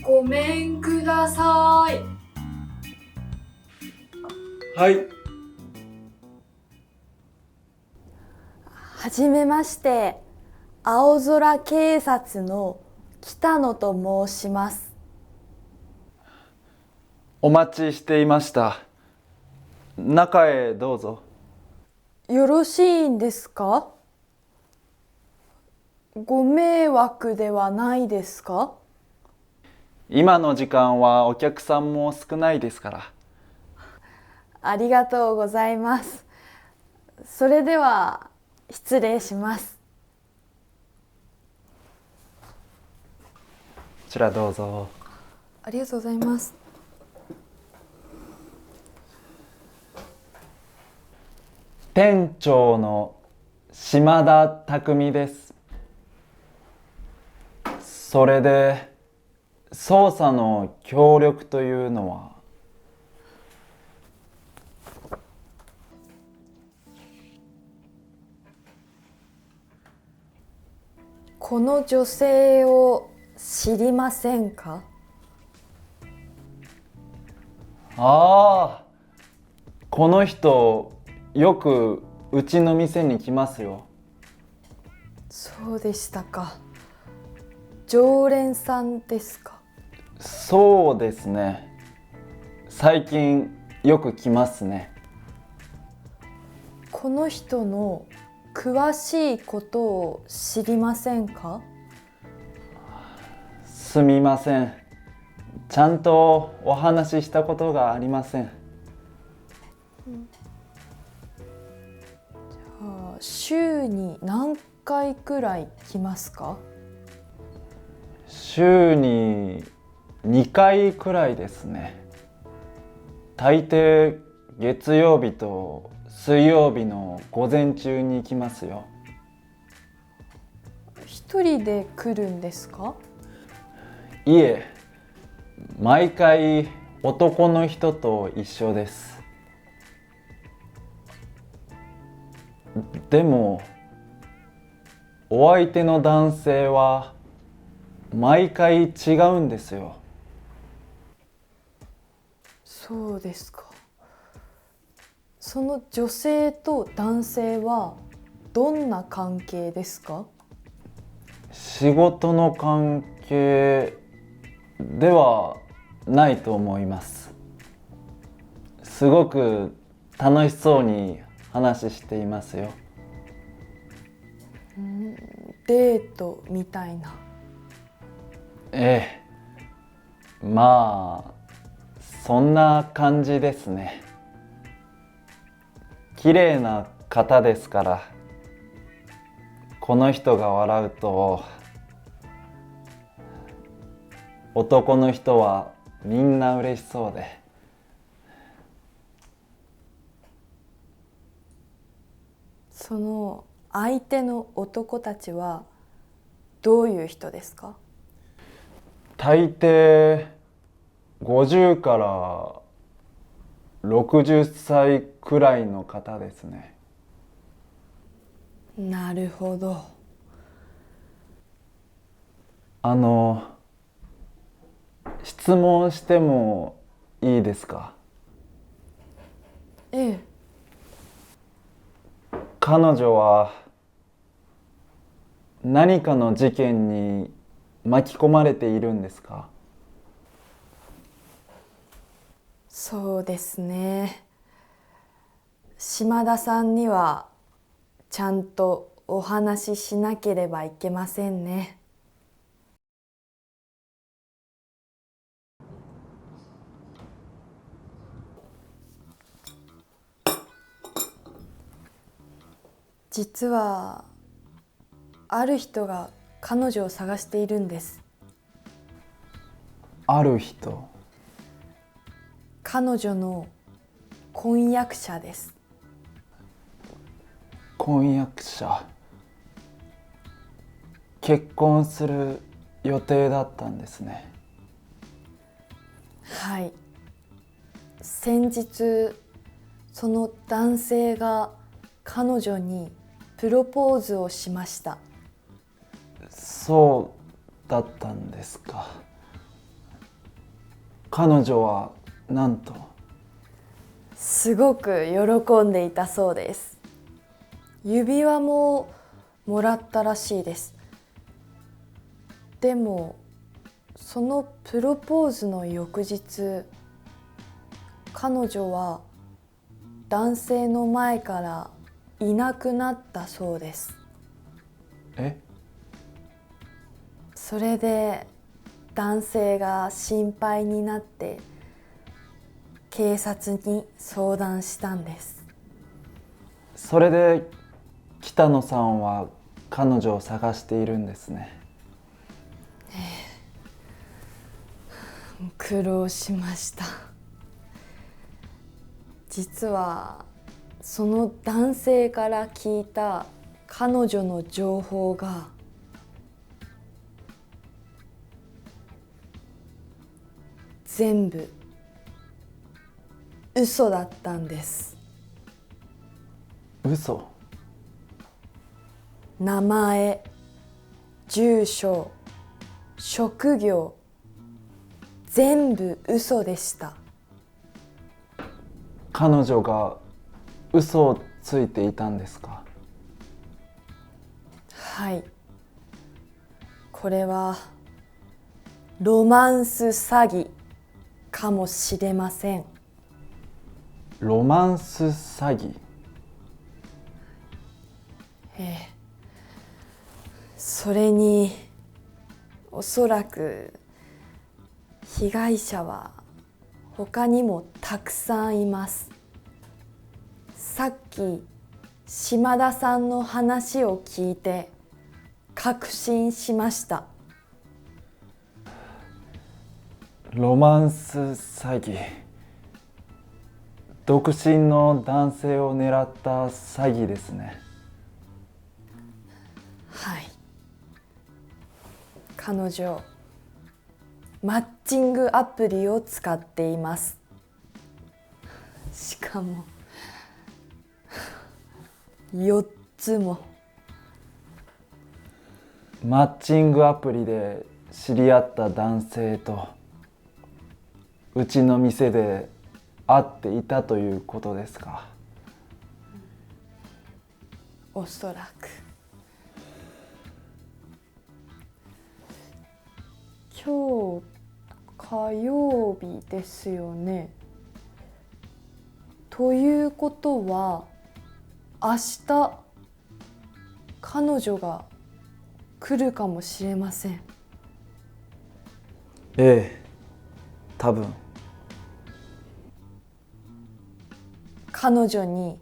ごめんください。はい。はじめまして、青空警察の北野と申します。お待ちしていました。中へどうぞ。よろしいんですか？ご迷惑ではないですか？今の時間はお客さんも少ないですから。ありがとうございます。それでは失礼します。こちらどうぞ。ありがとうございます。店長の島田匠です。それで捜査の協力というのは？この女性を知りませんか？ああ、この人よくうちの店に来ますよ。そうでしたか。常連さんですか？そうですね。最近よく来ますね。この人の詳しいことを知りませんか？すみません。ちゃんとお話ししたことがありません。週に何回くらい来ますか？週に2回くらいですね。大抵月曜日と水曜日の午前中に行きますよ。一人で来るんですか？いえ、毎回男の人と一緒です。でもお相手の男性は毎回違うんですよ。そうですか。その女性と男性はどんな関係ですか？仕事の関係ではないと思います。すごく楽しそうに話していますよ。デートみたいな。ええ、まあそんな感じですね。綺麗な方ですから、この人が笑うと男の人はみんな嬉しそうで。その相手の男たちはどういう人ですか？大抵50から60歳くらいの方ですね。なるほど。質問してもいいですか？ええ。彼女は何かの事件に巻き込まれているんですか？そうですね。島田さんにはちゃんとお話ししなければいけませんね。実はある人が彼女を探しているんです。ある人？彼女の婚約者です。婚約者？結婚する予定だったんですね。はい。先日その男性が彼女にプロポーズをしました。そうだったんですか。彼女はなんと？すごく喜んでいたそうです。指輪ももらったらしいです。でもそのプロポーズの翌日、彼女は男性の前からいなくなったそうです。それで男性が心配になって警察に相談したんです。それで北野さんは彼女を探しているんですね。苦労しました。実はその男性から聞いた彼女の情報が全部嘘だったんです。嘘？名前、住所、職業、全部嘘でした。彼女が嘘をついていたんですか？はい。これはロマンス詐欺かもしれません。ロマンス詐欺？それにおそらく被害者は他にもたくさんいます。さっき島田さんの話を聞いて確信しました。ロマンス詐欺。独身の男性を狙った詐欺ですね。はい。彼女、マッチングアプリを使っています。しかも4つも。マッチングアプリで知り合った男性とうちの店で会っていたということですか？おそらく。今日火曜日ですよね。ということは明日彼女が来るかもしれません。ええ、多分。彼女に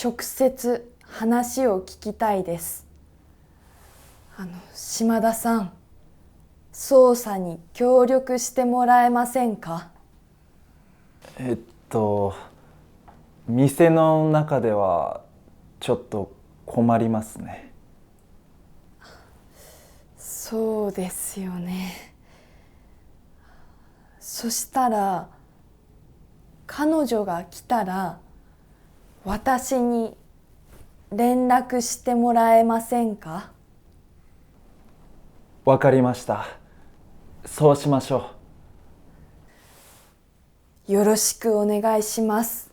直接話を聞きたいです。島田さん、捜査に協力してもらえませんか？店の中ではちょっと困りますね。そうですよね。そしたら彼女が来たら私に連絡してもらえませんか？わかりました。そうしましょう。よろしくお願いします。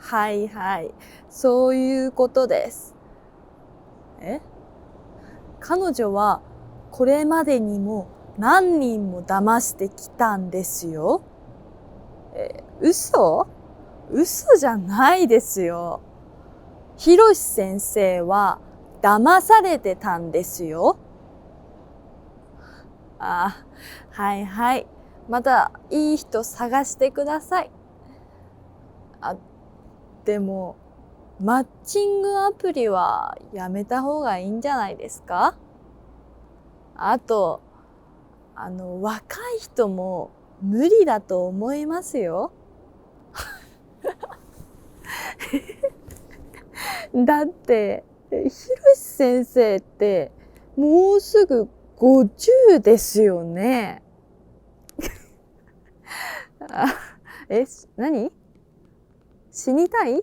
はいはい、そういうことです。彼女はこれまでにも何人も騙してきたんですよ。嘘じゃないですよ。ひろし先生は騙されてたんですよ。あ、はいはい。またいい人探してください。でもマッチングアプリはやめた方がいいんじゃないですか？あと若い人も無理だと思いますよ。だってひろし先生ってもうすぐ50ですよね。何？死にたい？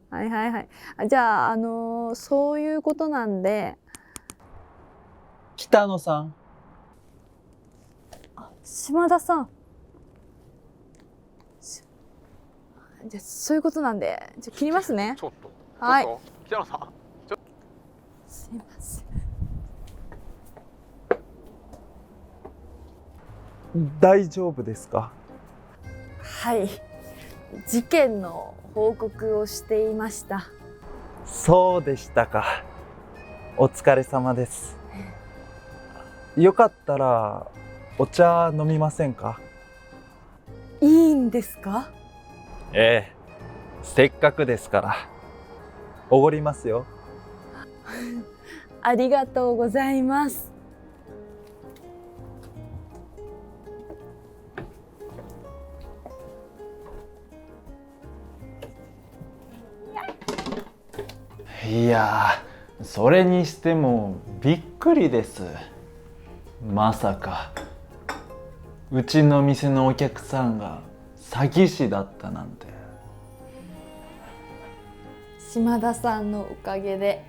はいはいはい。じゃあそういうことなんで。北野さん。島田さん。じゃあそういうことなんで切りますね。ちょっとはい。北野さん。すいません。大丈夫ですか？はい。事件の報告をしていました。そうでしたか。お疲れ様です。よかったらお茶飲みませんか？いいんですか？ええ、せっかくですからおごりますよ。ありがとうございます。いやー、それにしてもびっくりです。まさかうちの店のお客さんが詐欺師だったなんて。島田さんのおかげで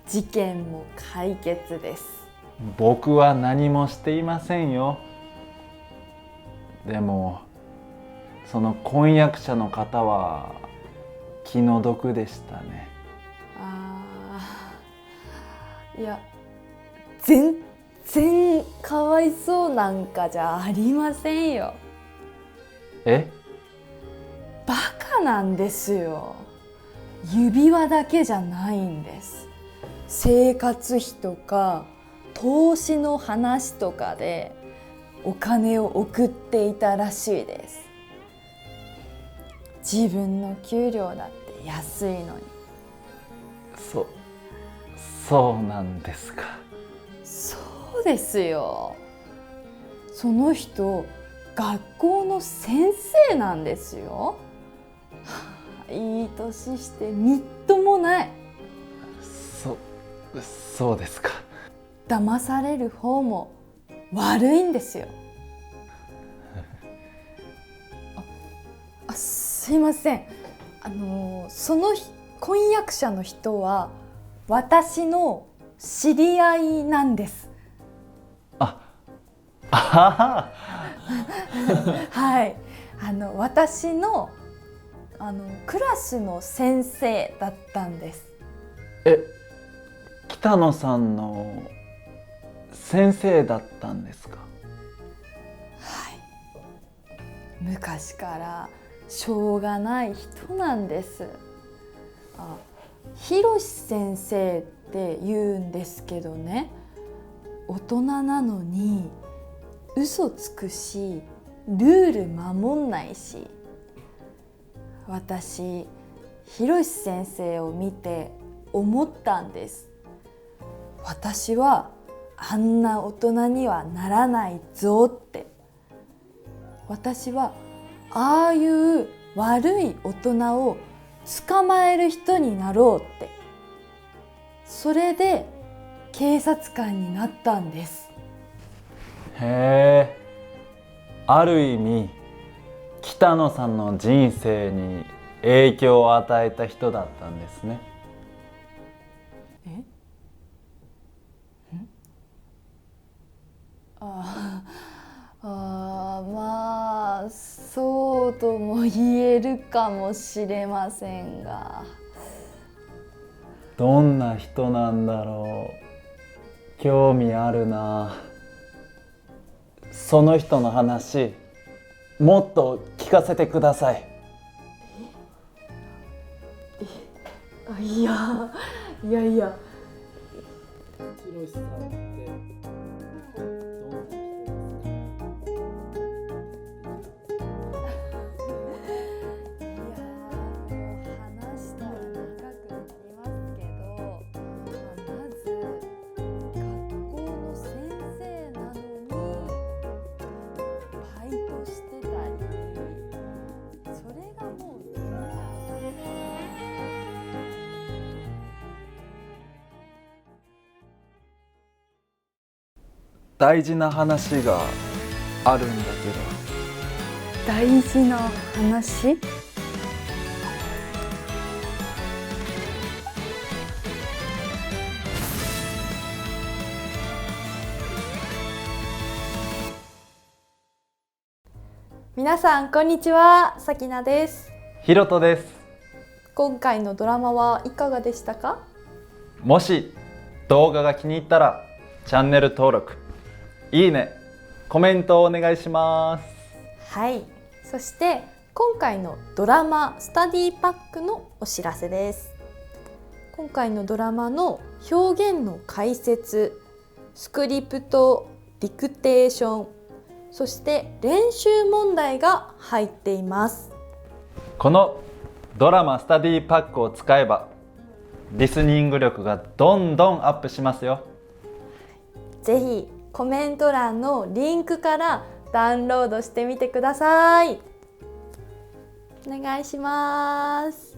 事件も解決です。僕は何もしていませんよ。でもその婚約者の方は気の毒でしたね。いや、全然かわいそうなんかじゃありませんよ。え？バカなんですよ。指輪だけじゃないんです。生活費とか投資の話とかでお金を送っていたらしいです。自分の給料だって安いのに。そうなんですか。そうですよ。その人学校の先生なんですよ。いい年してみっともない。そうですか。騙される方も悪いんですよ。すいません。その婚約者の人は私の知り合いなんです。はい。私のクラスの先生だったんです。北野さんの先生だったんですか？はい。昔からしょうがない人なんです。ひろし先生って言うんですけどね、大人なのに嘘つくしルール守んないし。私ひろし先生を見て思ったんです。私はあんな大人にはならないぞって。私はああいう悪い大人を捕まえる人になろうって。それで警察官になったんです。へえ、ある意味北野さんの人生に影響を与えた人だったんですね。まあそうとも言えるかもしれませんが。どんな人なんだろう。興味あるな。その人の話もっと聞かせてください。いやいやいや、ひろしさんってどんな人ですか？話したら長くなりますけど、まず学校の先生なのにバイトしてたり、それがもう夢なんだ。大事な話があるんだけ大事な話？皆さんこんにちは、さきなです。ど。ひろとです。今回のドラマはいかがでしたか？もし動画が気に入ったらチャンネル登録、いいね、コメントをお願いします。はい、そして今回のドラマスタディパックのお知らせです。今回のドラマの表現の解説、スクリプト、ディクテーション、そして練習問題が入っています。このドラマスタディパックを使えばリスニング力がどんどんアップしますよ。ぜひコメント欄のリンクからダウンロードしてみてください。お願いします。